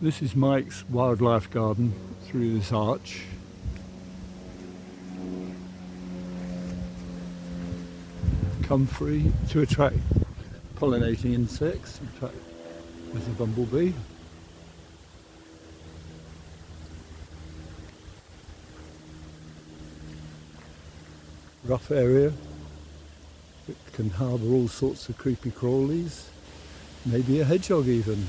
This is Mike's wildlife garden through this arch. Comfrey to attract pollinating insects, in fact, with a bumblebee. Rough area. It can harbour all sorts of creepy crawlies, maybe a hedgehog even.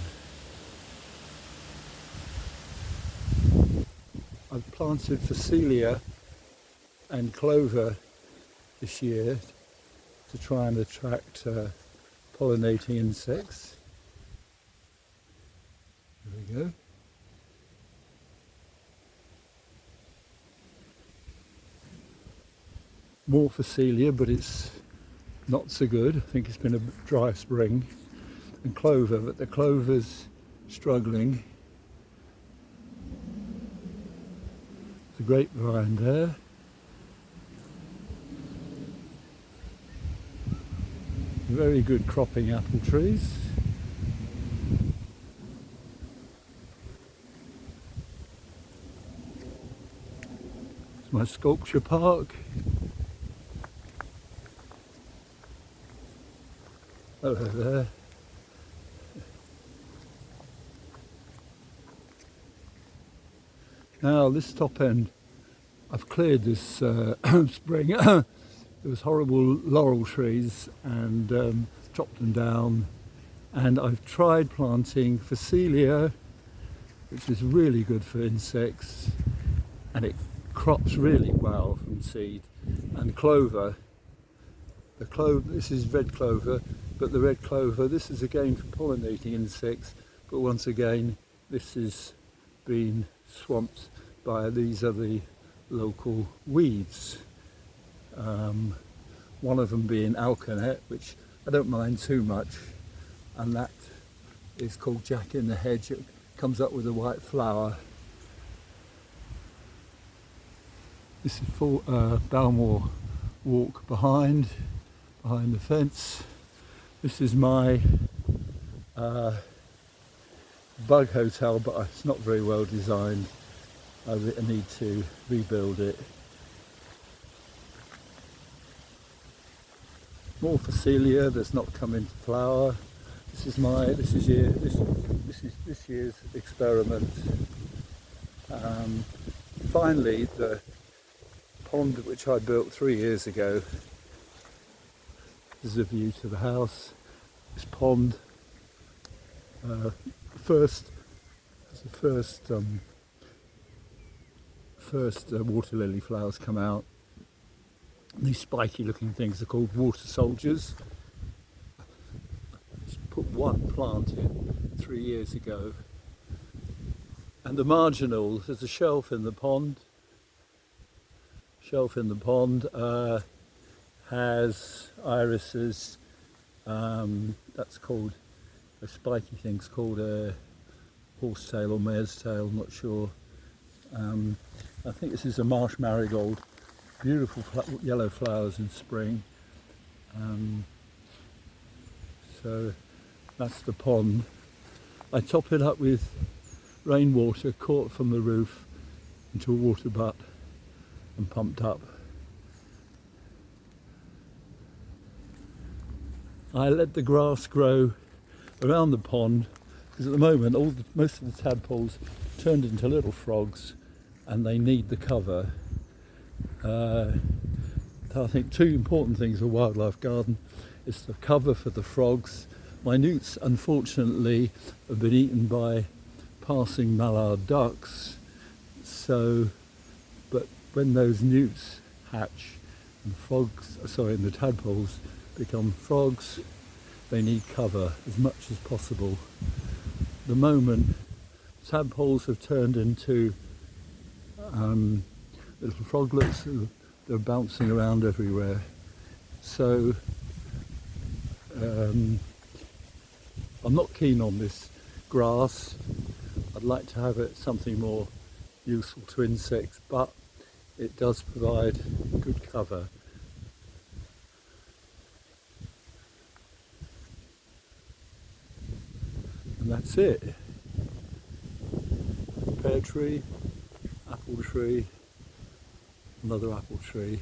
I've planted Phacelia and clover this year to try and attract pollinating insects. There we go. More Phacelia, but it's not so good. I think it's been a dry spring. And clover, but the clover's struggling. The grapevine there. Very good cropping apple trees. It's my sculpture park. Hello there. Now this top end, I've cleared this spring. There was horrible laurel trees and chopped them down, and I've tried planting Phacelia, which is really good for insects, and it crops really well from seed. And clover, this is red clover, but the red clover, this is again for pollinating insects, but once again this is been swamped by these are the local weeds. One of them being alkanet, which I don't mind too much, and that is called Jack in the Hedge. It comes up with a white flower. This is for Balmore Walk behind the fence. This is my bug hotel, but it's not very well designed. I need to rebuild it. More Phacelia that's not come into flower. This is this year's experiment. Finally, the pond which I built 3 years ago. This is a view to the house. This pond, first water lily flowers come out. These spiky looking things are called water soldiers. Just put one plant in 3 years ago. And the marginal, there's a shelf in the pond. Has irises. That's called, a spiky thing's called a horsetail or mare's tail, I'm not sure. I think this is a marsh marigold. Beautiful yellow flowers in spring. So that's the pond. I top it up with rainwater caught from the roof into a water butt and pumped up. I let the grass grow around the pond because at the moment most of the tadpoles turned into little frogs and they need the cover. I think two important things of a wildlife garden is the cover for the frogs. My newts unfortunately have been eaten by passing mallard ducks, but when those newts hatch and the tadpoles become frogs, they need cover as much as possible. At the moment, tadpoles have turned into little froglets. They're bouncing around everywhere. So I'm not keen on this grass. I'd like to have it something more useful to insects, but it does provide good cover. And that's it. pear tree, apple tree, another apple tree,